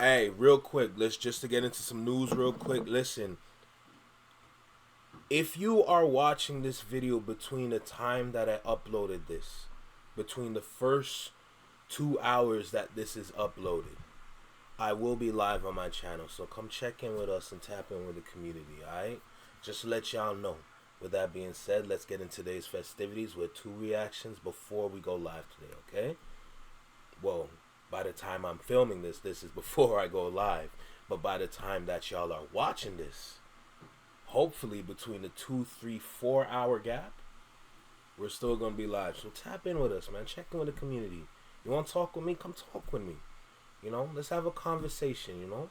Hey, real quick, let's just to get into some news real quick. Listen, if you are watching this video between the time that I uploaded this, between the first 2 hours that this is uploaded, I will be live on my channel. So come check in with us and tap in with the community, alright? Just to let y'all know. With that being said, let's get into today's festivities with 2 reactions before we go live today, okay? Well, by the time I'm filming this is before I go live. But by the time that y'all are watching this, hopefully between the 2, 3, 4 hour gap, we're still going to be live. So tap in with us, man. Check in with the community. You want to talk with me? Come talk with me. You know, let's have a conversation, you know.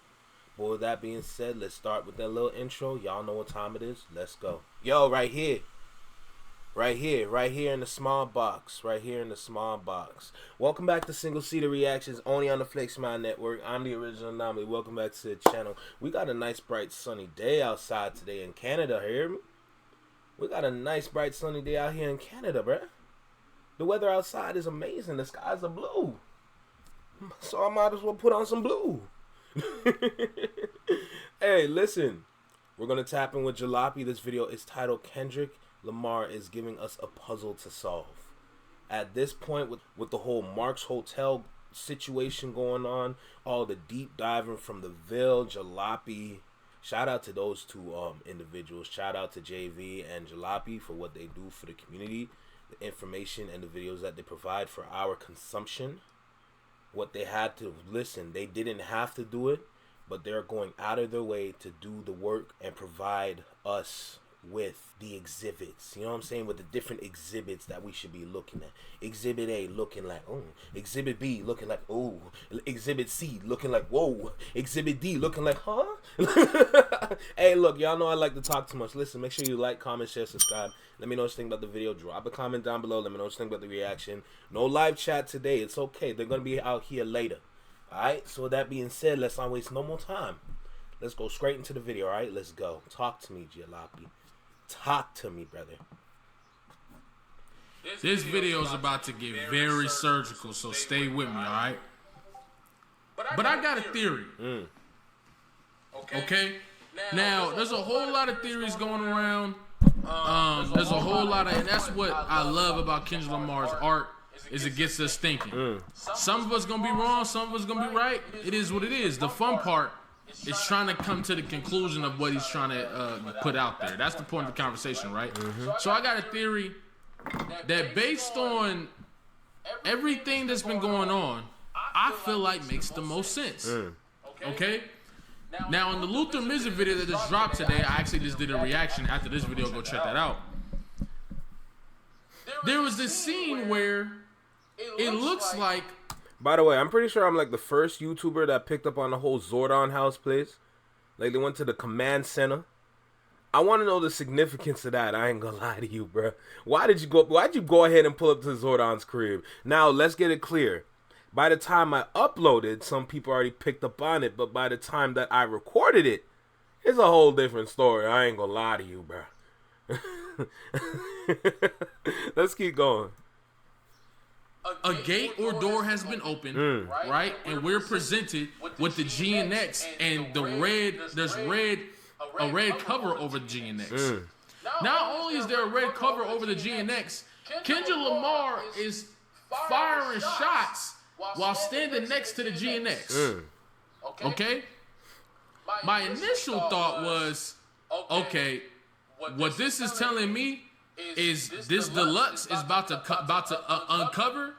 But with that being said, let's start with that little intro. Y'all know what time it is. Let's go. Yo, right here. Right here in the small box. Right here in the small box. Welcome back to Single Seater Reactions, only on the Flex Mind Network. I'm the original anomaly. Welcome back to the channel. We got a nice, bright, sunny day outside today in Canada. Hear me? We got a nice, bright, sunny day out here in Canada, bruh. The weather outside is amazing. The skies are blue. So I might as well put on some blue. Hey, listen. We're going to tap in with Jalopy. This video is titled Kendrick Lamar is giving us a puzzle to solve. At this point, with the whole Mark's Hotel situation going on, all the deep diving from the Ville, Jalopy. Shout out to those 2 individuals. Shout out to JV and Jalopy for what they do for the community, the information and the videos that they provide for our consumption. What they had to listen, they didn't have to do it, but they're going out of their way to do the work and provide us with the exhibits. You know what I'm saying? With the different exhibits that we should be looking at. Exhibit A looking like, oh. Exhibit B looking like, oh. Exhibit C looking like, whoa. Exhibit D looking like, huh? Hey, look, y'all know I like to talk too much. Listen, make sure you like, comment, share, subscribe. Let me know what you think about the video. Drop a comment down below. Let me know what you think about the reaction. No live chat today. It's okay. They're going to be out here later. Alright? So with that being said, let's not waste no more time. Let's go straight into the video, alright? Let's go. Talk to me, Jalopy. Talk to me, brother. This video is about to get very surgical, so stay with me, alright? But I got a theory. Okay? Now, there's a whole lot of theories going around. There's a whole lot of, and that's what I love about Kendrick Lamar's art, is it gets us thinking. Some of us gonna be wrong, some of us gonna be right. It is what it is. The fun part is trying to come to the conclusion of what he's trying to put out there. That's the point of the conversation, right? So I got a theory that based on everything that's been going on, I feel like makes the most sense. Okay? Now, in the Luther Mizzet video that just dropped today, I actually just did a reaction. After this video, go check that out. There was this scene where it looks like... By the way, I'm pretty sure I'm like the first YouTuber that picked up on the whole Zordon house place. Like they went to the command center. I want to know the significance of that. I ain't gonna lie to you, bro. Why'd you go ahead and pull up to Zordon's crib? Now, let's get it clear. By the time I uploaded, some people already picked up on it. But by the time that I recorded it, it's a whole different story. I ain't gonna lie to you, bro. Let's keep going. A gate or door has been opened, right? And we're presented with the GNX and the red, there's a red cover over the GNX. Not only is there a red cover over the GNX, Kendrick Lamar is firing shots while standing next to the GNX. Okay? My initial thought was, okay, what this is telling me is this deluxe is about to uncover,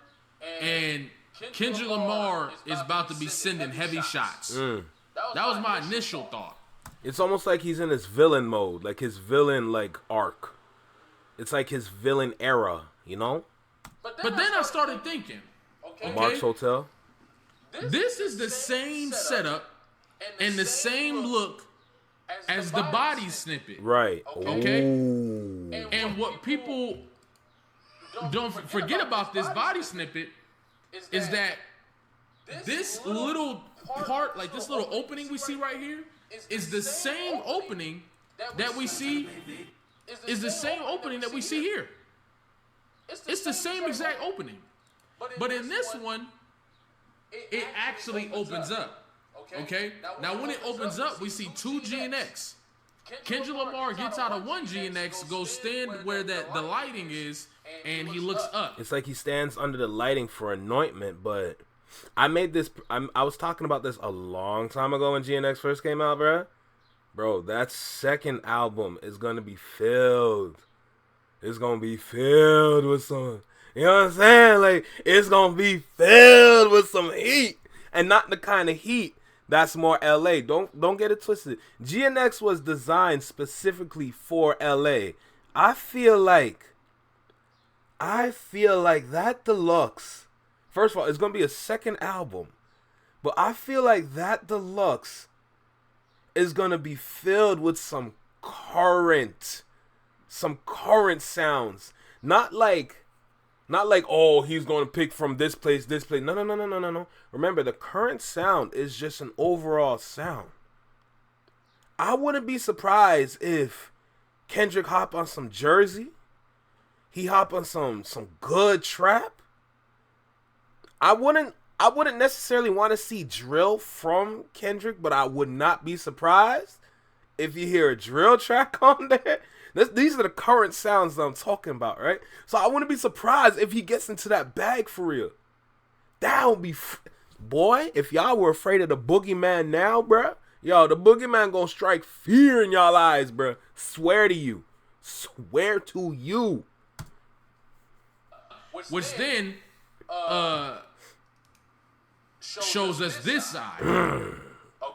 and Kendrick Lamar is about to be sending heavy shots. That was my initial thought. It's almost like he's in his villain mode, like his villain arc. It's like his villain era, you know? But then I started thinking, okay, Mark's Hotel. This is the same setup and the same look as the body snippet. Right. Okay? Ooh. And what people don't forget about this body snippet is that this little part, like this little opening we see right here, is the same opening that we see here. It's the same exact opening. But in this one, it actually opens up. Okay? Now, when it opens up, we see two GNX. Kendrick Lamar gets out of one GNX, goes stand where the lighting is, and he looks up. It's like he stands under the lighting for anointment, but I was talking about this a long time ago when GNX first came out, bro. Bro, that second album is going to be filled. It's going to be filled with some, you know what I'm saying? Like, it's going to be filled with some heat. And not the kind of heat that's more LA. Don't get it twisted. GNX was designed specifically for LA. I feel like that deluxe, first of all, it's going to be a second album. But I feel like that deluxe is going to be filled with some current sounds. Not like, oh, he's going to pick from this place. No. Remember, the current sound is just an overall sound. I wouldn't be surprised if Kendrick hop on some Drizzy. He hop on some good trap. I wouldn't necessarily want to see drill from Kendrick, but I would not be surprised if you hear a drill track on there. These are the current sounds that I'm talking about, right? So I wouldn't be surprised if he gets into that bag for real. That would be... Boy, if y'all were afraid of the boogeyman now, bruh, yo, the boogeyman gonna strike fear in y'all eyes, bruh. Swear to you. Swear to you. Which then shows us this side.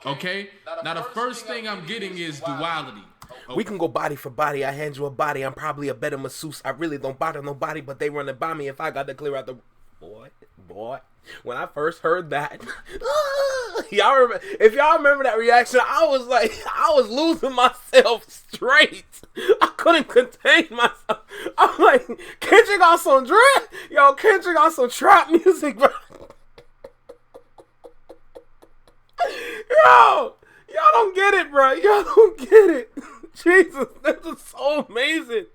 Okay? Now the first thing I'm getting is duality. Okay. We can go body for body. I hand you a body. I'm probably a better masseuse. I really don't bother nobody, but they running by me if I got to clear out the... Boy. When I first heard that, if y'all remember that reaction, I was losing myself straight. I couldn't contain myself. I'm like, Kendrick got some dread? Yo, Kendrick got some trap music, bro. Yo, y'all don't get it, bro. Y'all don't get it. Jesus, this is so amazing.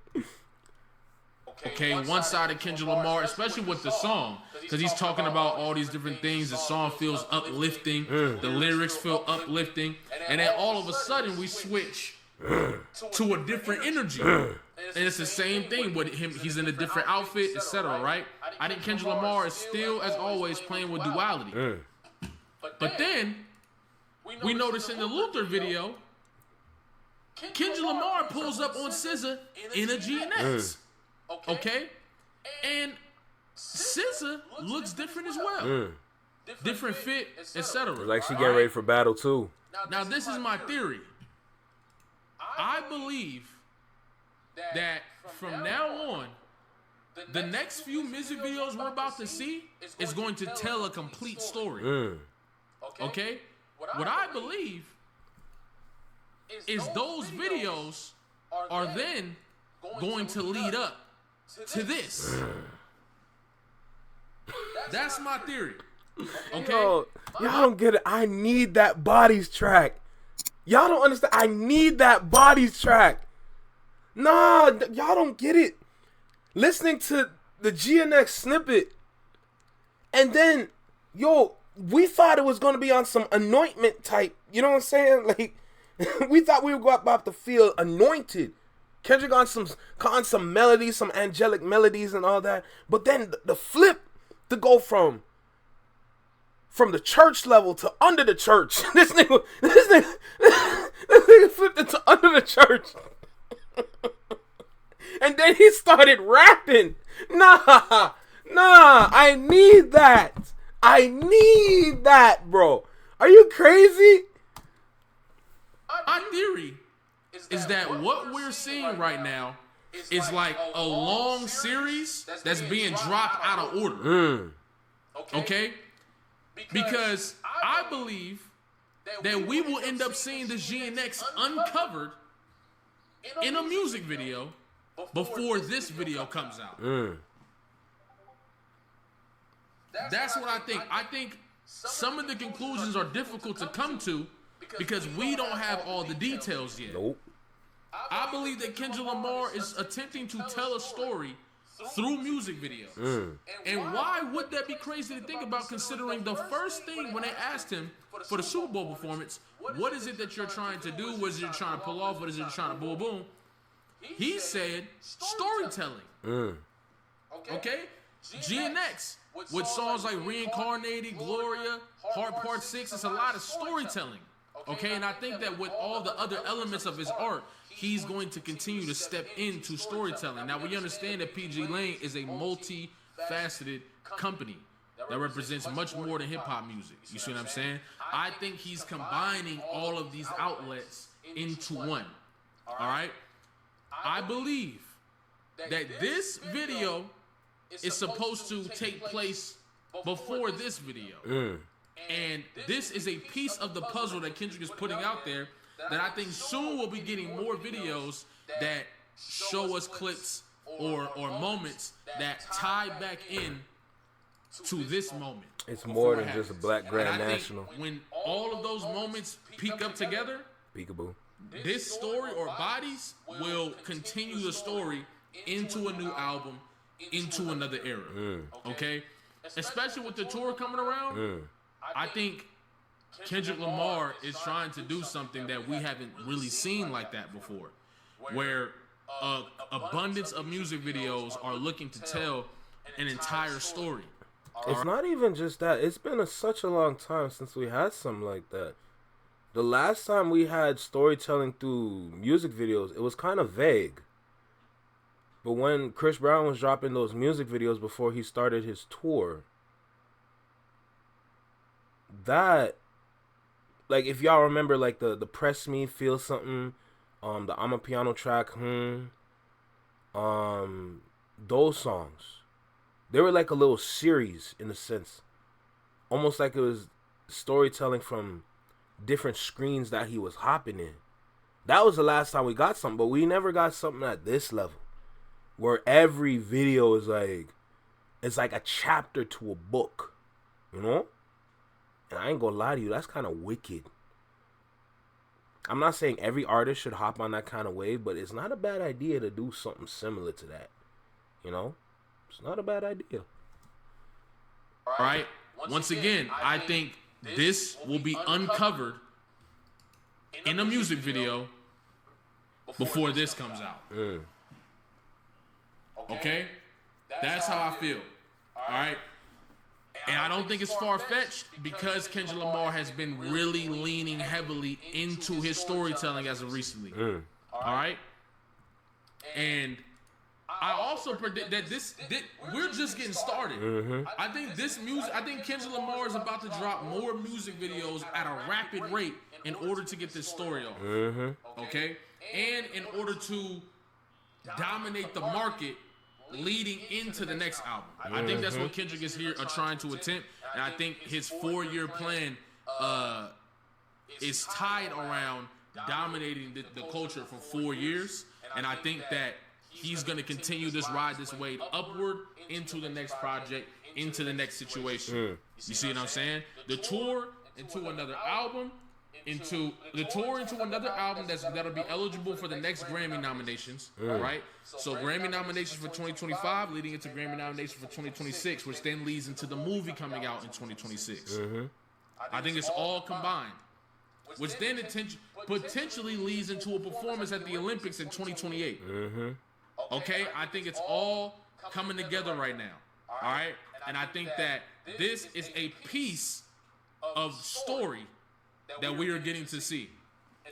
Okay, one side of Kendrick Lamar, especially with the song, because he's talking about all these different things. The song feels uplifting. The lyrics feel uplifting. And then all of a sudden, we switch to a different energy. And it's the same thing with him. He's in a different outfit, etc., right? I think Kendrick Lamar is still, as always, playing with duality. But then, we notice in the Luther video, Kendrick Lamar pulls up on SZA in a GNX. Okay? And SZA looks different as well. Different fit, etc. Like she getting ready for battle too. Now this is my theory. I believe that from now on, the next few music videos we're about to see is going to tell a complete story. Okay? What I believe is those videos are then going to lead up to this. That's my theory. Okay? Yo, y'all don't get it. I need that Bodies track. Y'all don't understand. I need that Bodies track. Nah, y'all don't get it. Listening to the GNX snippet, and then, yo, we thought it was going to be on some anointment type. You know what I'm saying? Like, we thought we were about to feel anointed. Kendrick on some melodies, some angelic melodies and all that. But then the flip to go from the church level to under the church. This nigga flipped it to under the church. And then he started rapping. Nah, I need that. I need that, bro. Are you crazy? My theory is that what we're seeing right now is like a long series that's being dropped out of order. Okay? Because I believe that we will end up seeing the GNX uncovered in a music video before this video comes out. That's what I think. I think some of the conclusions are difficult to come to because we don't have all the details yet. Nope. I believe that Kendrick Lamar is attempting to tell a story through music videos. And why would that be crazy to think about, considering the first thing when they asked him for the Super Bowl performance, what is it that you're trying to do? What is it you're trying to pull off? What is it you're trying to boom, boom? He said storytelling. Okay? GNX, with songs like Reincarnated, Gloria, Heart Part 6, it's a lot of storytelling. Okay? And I think that with all the other elements of his art, he's going to continue to step into storytelling. Now, we understand that PG Lane is a multifaceted company that represents much more than hip-hop music. You see what I'm saying? I think he's combining all of these outlets into one. All right? I believe that this video is supposed to take place before this video. And this is a piece of the puzzle that Kendrick is putting out there that I think soon we'll be getting more videos that show us clips or moments that tie back in to this moment. It's more than just a Black Grand National. When all of those moments peak up together, peekaboo, this story or bodies will continue the story into a new album, into another era. Okay? Especially with the tour coming around, I think Kendrick Lamar is trying to do something that we haven't really seen like that before, where abundance of music videos are looking to tell an entire story. It's not even just that. It's been such a long time since we had something like that. The last time we had storytelling through music videos, it was kind of vague. But when Chris Brown was dropping those music videos before he started his tour, that, like, if y'all remember, like, the Press Me, Feel Something, the I'm a Piano track, those songs, they were like a little series in a sense. Almost like it was storytelling from different screens that he was hopping in. That was the last time we got something, but we never got something at this level, where every video is like, it's like a chapter to a book, you know? And I ain't gonna lie to you, that's kind of wicked. I'm not saying every artist should hop on that kind of wave, but it's not a bad idea to do something similar to that. You know? It's not a bad idea. All right. Once again, I think this will be uncovered in a music video before this comes out. Okay? That's how I feel. All right? And I don't think it's far-fetched because Kendrick Lamar has been really leaning heavily into his storytelling as of recently. All right? And I also predict that we're just getting started. I think Kendrick Lamar is about to drop more music videos at a rapid rate in order to get this story off. Okay? And in order to dominate the market leading into the next album. I think that's what Kendrick is here trying to attempt. And I think his 4-year plan is tied around dominating the culture for 4 years. And I think that he's going to continue this ride, this wave upward into the next project, into the next situation. You see what I'm saying? The tour into another album, into another album that'll be eligible for the next Grammy nominations, right? So Grammy nominations for 2025, leading into Grammy nominations for 2026, which then leads into the movie coming out in 2026. I think it's all combined, which then potentially leads into a performance at the Olympics in 2028. Okay, I think it's all coming together right now. All right, and I think that this is a piece of story that we are getting to see,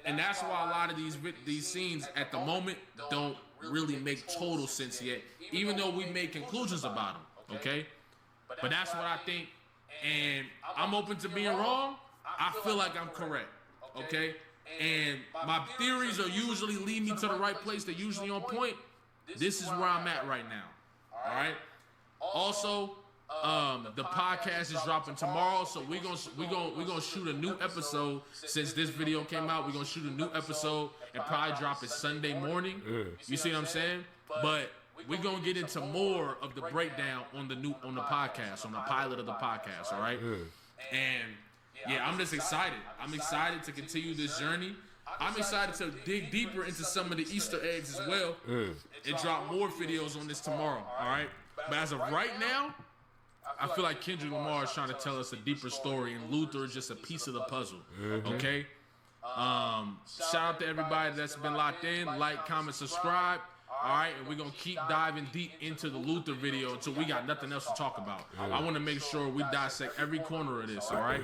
and that's why a lot of these scenes at the moment don't really make total sense yet, even though we made conclusions about them. Okay, but that's what I think, and I'm open to being wrong. I feel like I'm correct. Okay, and my theories are usually lead me to the right place. They're usually on point. This is where I'm at right now. All right. Also, the podcast is dropping tomorrow, so we're gonna shoot a new episode since this video came out. We're gonna shoot a new episode and probably drop it Sunday morning. You see what I'm saying? But we're gonna get into more of the breakdown on the podcast, on the pilot of the podcast. All right. And yeah, I'm just excited. I'm excited to continue this journey. I'm excited to dig deeper into some of the Easter eggs as well and drop more videos on this tomorrow, all right? But as of right now, I feel like Kendrick Lamar is trying to tell us a deeper story, and Luther is just a piece of the puzzle, okay? Shout out to everybody that's been locked in. Like, comment, subscribe. All right, and we're going to keep diving deep into the Luther video until we got nothing else to talk about. I want to make sure we dissect every corner of this, all right?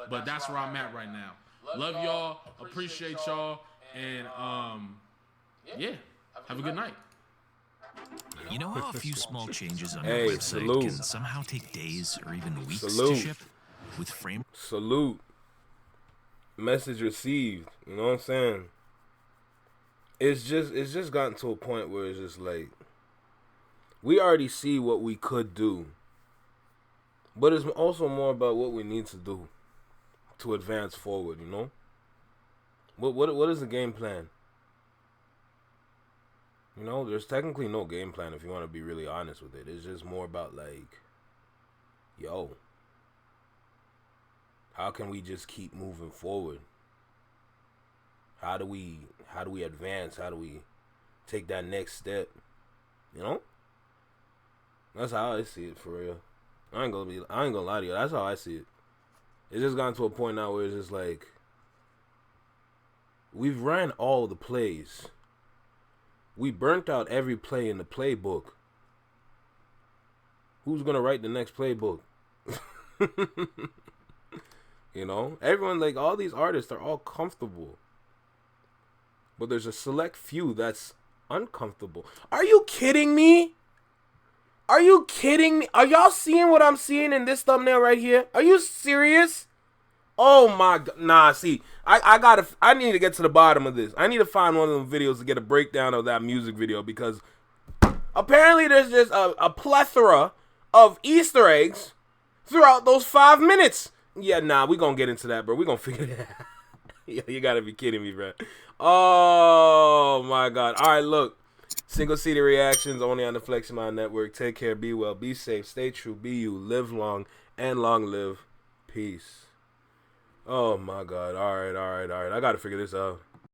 But that's where I'm at right now. Love y'all. Appreciate y'all. And, yeah, have a good night. You know how a few small changes on your website can somehow take days or even weeks to ship? With frame. Salute. Message received. You know what I'm saying? It's just gotten to a point where it's just like we already see what we could do, but it's also more about what we need to do to advance forward. You know, what is the game plan? You know, there's technically no game plan if you want to be really honest with it. It's just more about like, yo, how can we just keep moving forward? How do we advance? How do we take that next step? You know? That's how I see it for real. I ain't gonna lie to you. That's how I see it. It's just gotten to a point now where it's just like we've ran all the plays. We burnt out every play in the playbook. Who's gonna write the next playbook? You know? Everyone, like all these artists are all comfortable. But there's a select few that's uncomfortable. Are you kidding me? Are you kidding me? Are y'all seeing what I'm seeing in this thumbnail right here? Are you serious? Oh my God. Nah, see, I need to get to the bottom of this. I need to find one of them videos to get a breakdown of that music video because apparently there's just a plethora of Easter eggs throughout those 5 minutes. Yeah, nah, we gonna get into that, bro. We gonna figure it out. Yeah, you gotta be kidding me, bro. Oh my God. All right, look. Single city reactions only on the Flex Mind Network. Take care, be well, be safe, stay true, be you, live long, and long live. Peace. Oh my God. All right. I gotta figure this out.